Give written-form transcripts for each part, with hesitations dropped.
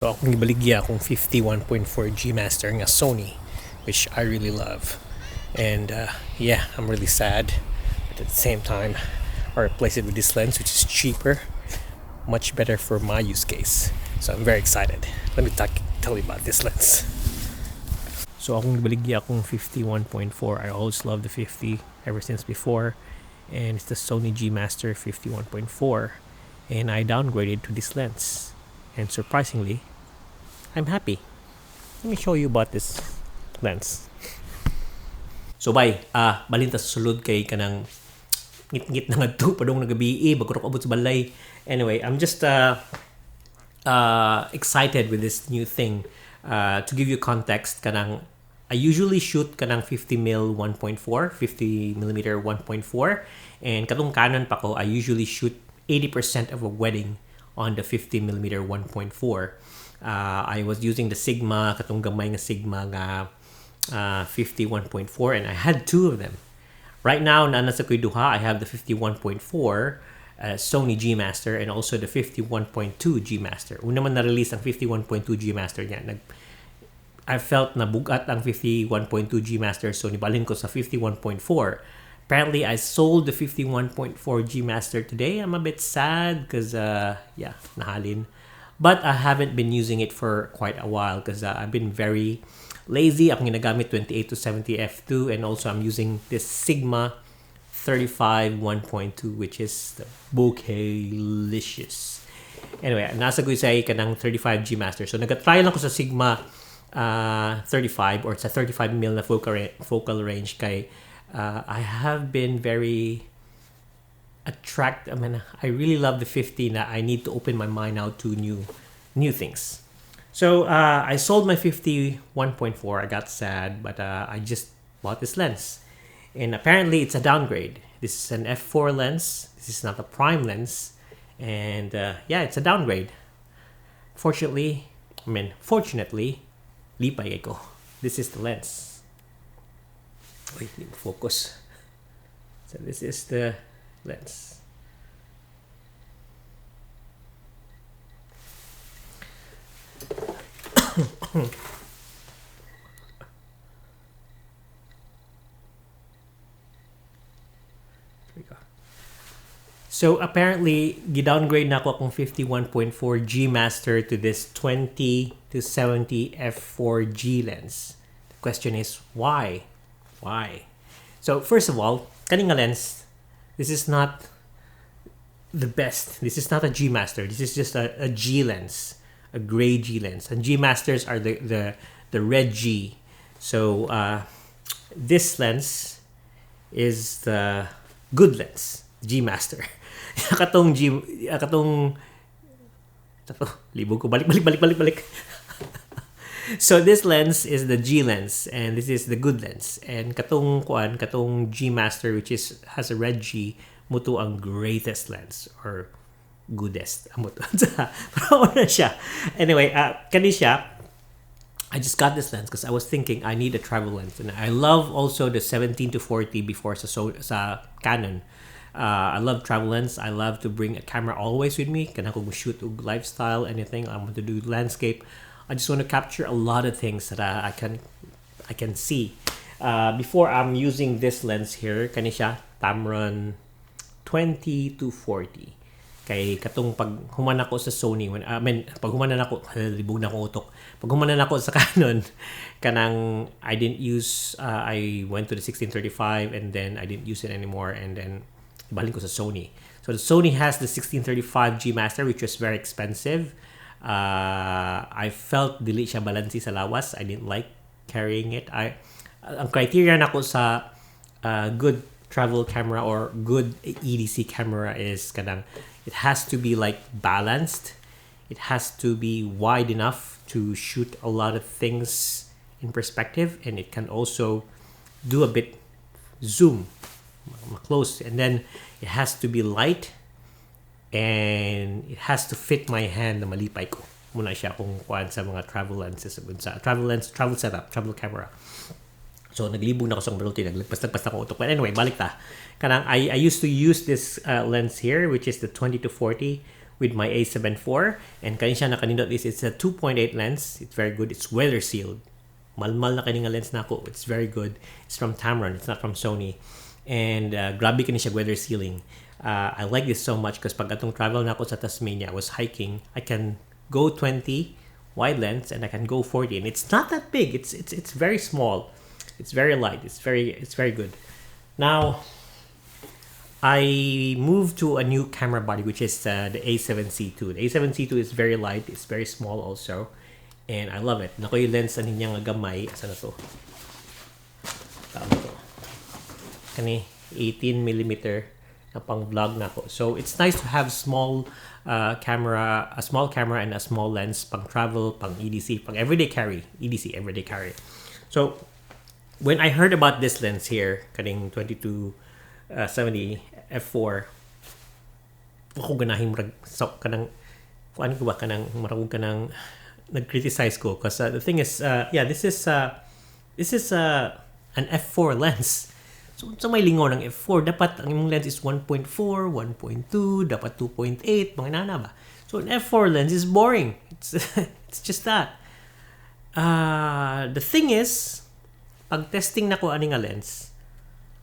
So akong gibaligya akong 51.4 G Master nga Sony, which I really love. And yeah, I'm really sad. But at the same time, I replace it with this lens, which is cheaper, much better for my use case. So I'm very excited. Let me tell you about this lens. So akong gibaligya akong 51.4. I always loved the 50 ever since before. And it's the Sony G Master 51.4. And I downgraded to this lens. And surprisingly, I'm happy. Let me show you about this lens. So bay, balin ta sa sulod kay kanang ngit-ngit na ngadto padong nagabi bagurok abot sa balay. Anyway, I'm just excited with this new thing. To give you context, kanang I usually shoot kanang 50mm 1.4, 50mm 1.4, and katong Canon pa ko, I usually shoot 80% of a wedding on the 50mm 1.4. I was using the Sigma, katong gamay nga Sigma nga 51.4, and I had two of them. Right now, nasa ko'y duha, I have the 51.4 Sony G Master and also the 51.2 G Master. Una man na-release ang 51.2 G Master niya. I felt na bugat ang 51.2 G Master, so nibalhin ko sa 51.4. Apparently, I sold the 51.4 G Master today. I'm a bit sad because, yeah, nahalin. But I haven't been using it for quite a while because I've been very lazy. Akong ginagamit 28 to 70 f2, and also I'm using this Sigma 35 1.2, which is the bouquet-licious. Anyway, nasa ko say kanang 35 G Master. So nag-try lang ko sa Sigma 35 or sa 35mm na focal range kay I have been very I really love the 50 na I need to open my mind out to new things. So I sold my 51.4. I got sad, but I just bought this lens, and apparently it's a downgrade. This is an f4 lens. This is not a prime lens, and yeah, it's a downgrade. Fortunately, lipay ko. This is the lens. Wait, focus. So this is the lens. So apparently, gidowngrade na ako akong 51.4 G Master to this 20 to 70 f4G lens. The question is, why? Why? So first of all, kaning nga lens, this is not the best. This is not a G Master. This is just a G lens, a gray G lens. And G Masters are the red G. So this lens is the good lens, G Master. Libog ko, balik. So this lens is the G lens, and this is the good lens. And katong G Master, which has a red G, muto ang greatest lens or goodest. Anyway, kani siya. I just got this lens because I was thinking I need a travel lens, and I love also the 17 to 40 before sa Canon. I love travel lens. I love to bring a camera always with me. Kana ko shoot lifestyle, anything. I want to do landscape. I just want to capture a lot of things that I can see. Before I'm using this lens here, kani siya Tamron 20 to 40. Kay katong pag human ako sa Sony, pag humanan ako, libog na ko utok. Pag humanan ako sa Canon, kanang I didn't use, I went to the 1635 and then I didn't use it anymore, and then balik ko sa Sony. So the Sony has the 1635 G Master, which was very expensive. I felt dili siya balansi sa lawas. I didn't like carrying it. Ang criteria nako sa good travel camera or good EDC camera is kanang it has to be like balanced. It has to be wide enough to shoot a lot of things in perspective, and it can also do a bit zoom close, and then it has to be light, and it has to fit my hand na malipay ko. Muna siya kung kuan sa mga travel lenses, sa travel setup, travel camera. So naglibog na ako sa multi, naglagpas-lagpas ako utok. But anyway, balik ta. Kanang I used to use this lens here, which is the 20 to 40, with my A7 IV. And kani siya nakanindot is it's a 2.8 lens. It's very good. It's weather sealed. Malmal na kani nga lens nako. It's very good. It's from Tamron. It's not from Sony. And grabe kani siya weather sealing. I like this so much because pag atong travel na ako sa Tasmania, I was hiking, I can go 20 wide lens and I can go 40, and it's not that big. It's very small. It's very light. It's very good. Now, I moved to a new camera body, which is the A7C2. The A7C2 is very light. It's very small also, and I love it. Nako yung lens ani niya nga gamay. Asa na to? Tama to. Kani 18 millimeter na pang vlog na ko. So it's nice to have small camera, a small camera and a small lens pang travel, pang EDC, pang everyday carry, EDC everyday carry. So when I heard about this lens here, kaning 2270 f4, ako ganahin murag so kanang kuan ko ba kanang marag kanang nag-criticize ko because the thing is this is an f4 lens. So may lingaw ng f4, dapat ang imong lens is 1.4, 1.2, dapat 2.8, mga nana ba? So an f4 lens is boring. It's just that. The thing is, pag testing na ko ani nga lens,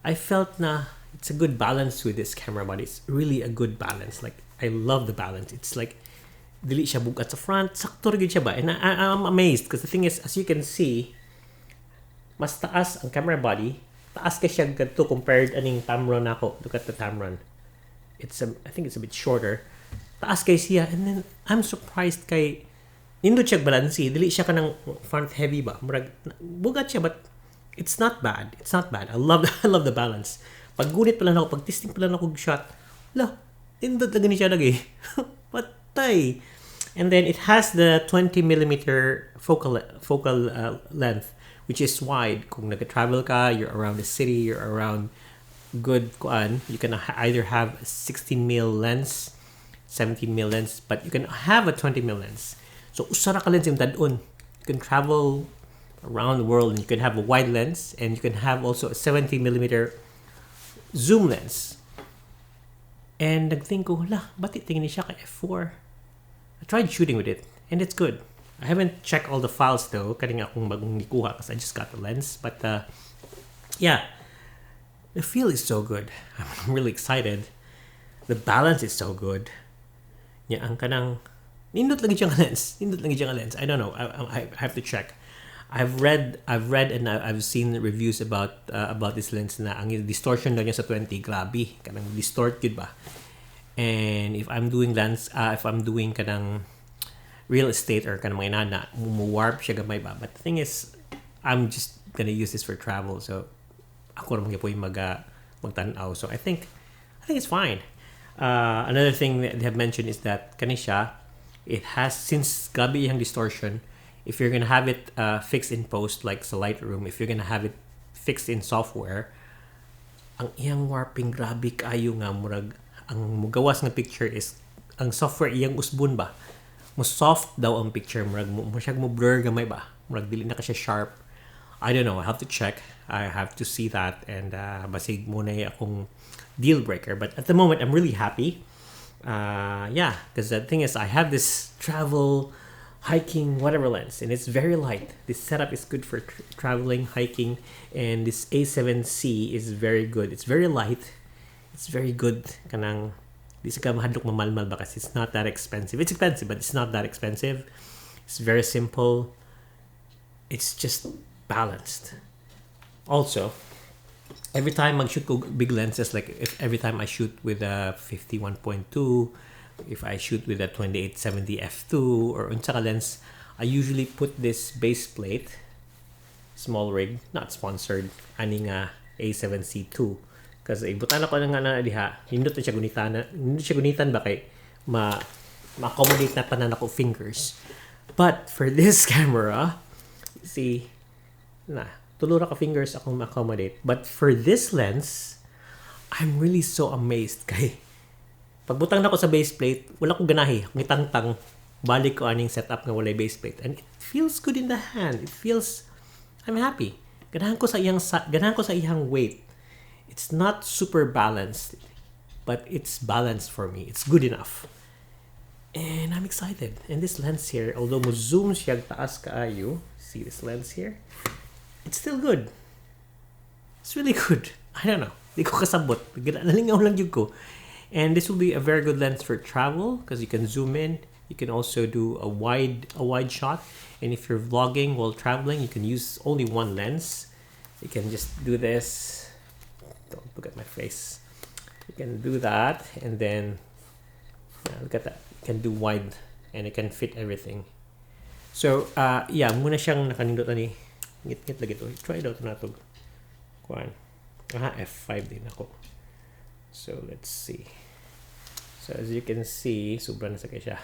I felt na it's a good balance with this camera body. It's really a good balance. Like, I love the balance. It's like, dili siya bugat sa front, sakto rin siya ba? And I'm amazed because the thing is, as you can see, mas taas ang camera body, taas ka siya ganito compared aning Tamron nako. Look at the Tamron. I think it's a bit shorter. Taas kay siya, and then I'm surprised kay nindot siya balansi. Dili siya kanang front heavy ba? Murag bugat siya, but it's not bad. It's not bad. I love the balance. Pag gunit pa lang ako, pag testing pa lang ako shot, nindot na gani siya lagi. Patay. And then it has the 20 millimeter focal length, which is wide. Kung nag-travel ka, you're around the city, you're around good kuan, you can either have a 16 mil lens, 17 mil lens, but you can have a 20 mil lens. So usara ka lens yung dadun. You can travel around the world and you can have a wide lens, and you can have also a 70 millimeter zoom lens. And nagthink ko, ba't tingin siya kay f4? I tried shooting with it, and it's good. I haven't checked all the files though, kani nga akong bagong nikuha kasi I just got the lens. But yeah, the feel is so good. I'm really excited. The balance is so good. Yeah, ang kanang nindot lang siyang lens. I don't know. I have to check. I've read and I've seen reviews about this lens na ang distortion daw niya sa 20 grabe, kanang distort yun ba. And if I'm doing kanang real estate or kanang mga inana, warp siya gamay ba. But the thing is, I'm just gonna use this for travel. So ako naman po yung magtanaw. So I think it's fine. Another thing that they have mentioned is that kanisha, it has, since gabi yung distortion, if you're gonna have it fixed in post like sa Lightroom, if you're gonna have it fixed in software, ang iyang warping grabe kayo nga murag ang mugawas nga picture is ang software iyang usbon ba, mo soft daw ang picture, murag mo siyag mo blur gamay ba, murag dili na ka siya sharp. I don't know, I have to check, I have to see that, and basig mo na akong deal breaker. But at the moment I'm really happy. Because the thing is, I have this travel, hiking, whatever lens, and it's very light. This setup is good for traveling, hiking, and this A7C is very good. It's very light. It's very good. Kanang di sa ka mahadlok mamalmal ba kasi it's not that expensive. It's expensive, but it's not that expensive. It's very simple. It's just balanced. Also, every time I shoot ko big lenses, like every time I shoot with a 51.2, if I shoot with a 2870 f2 or unsa ka lens, I usually put this base plate, small rig, not sponsored, ani nga A7C2. Kasi ibutan ako nga na diha, hindot na siya gunitan ba kay ma-accommodate na panan ako fingers. But for this camera, see, tulura ka fingers akong ma-accommodate. But for this lens, I'm really so amazed kay pagbutang na ko sa base plate, wala ko ganahi, ngitang-tang, balik ko aning setup nga walay base plate, and it feels good in the hand. It feels, I'm happy. Ganahan ko sa iyang weight. It's not super balanced, but it's balanced for me. It's good enough. And I'm excited. And this lens here, although mo zoom siya taas kaayo, see this lens here? It's still good. It's really good. I don't know. Di ko kasabot. Nalingaw lang yun ko. And this will be a very good lens for travel because you can zoom in. You can also do a wide shot. And if you're vlogging while traveling, you can use only one lens. You can just do this. Don't look at my face. You can do that, and then look at that. You can do wide, and it can fit everything. So yeah, muna siyang nakanindot ani. Ngit lagi to. Try daw to natog. Kuan. F5 din ako. So let's see. So as you can see, sobrang na sakay siya.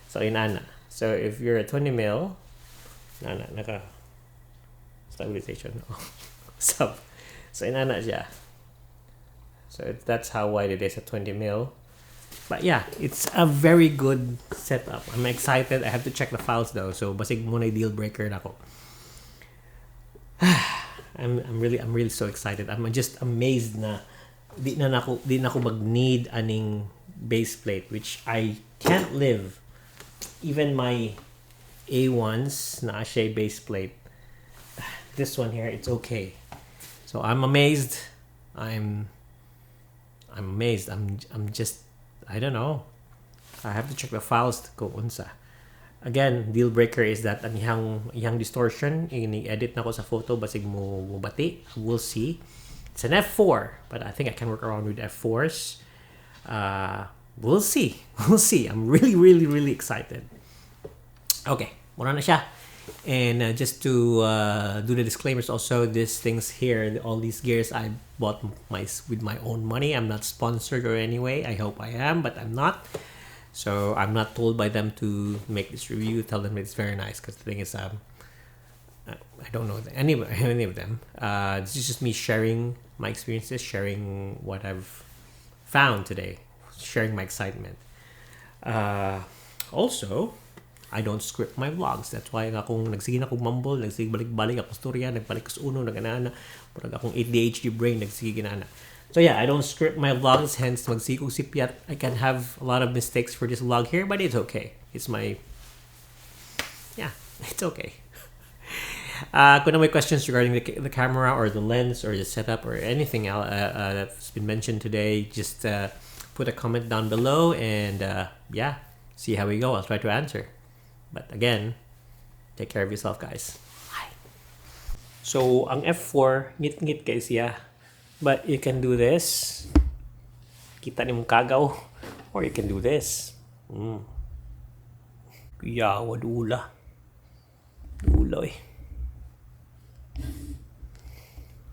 So inana. So if you're a 20 mil, naka stabilization. Sub. So inana siya. So that's how wide it is at 20 mil. But yeah, it's a very good setup. I'm excited. I have to check the files though. So basig muna deal breaker na ako. I'm really so excited. I'm just amazed na di na ako mag-need aning base plate, which I can't live. Even my A1s na siya base plate. This one here, it's okay. So I'm amazed. I'm amazed. I'm just, I don't know. I have to check the files to go unsa. Again, deal breaker is that ang iyang distortion, ini-edit na ko sa photo basig mo bati. We'll see. It's an F4, but I think I can work around with F4s. We'll see. We'll see. I'm really excited. Okay, muna na siya. And just to do the disclaimers also, these things here, all these gears I bought with my own money. I'm not sponsored or any way. I hope I am, but I'm not. So I'm not told by them to make this review. Tell them it's very nice, because the thing is, I don't know any of them. This is just me sharing my experiences, sharing what I've found today, sharing my excitement. Also, I don't script my vlogs. That's why akong nagsige na akong mumble, nagsige balik-balik akong storya, nagbalik ko sa uno, nag-ana, parang akong ADHD brain, nagsige ginana. So yeah, I don't script my vlogs, hence magsige ko sipyat. I can have a lot of mistakes for this vlog here, but it's okay. It's okay. Kung may questions regarding the camera or the lens or the setup or anything else that's been mentioned today, just put a comment down below, and see how we go. I'll try to answer. But again, take care of yourself, guys. Bye. So, ang F4, ngit-ngit kay siya. But you can do this. Kita ni mong kagaw. Or you can do this. Yawa, dula. Dula eh.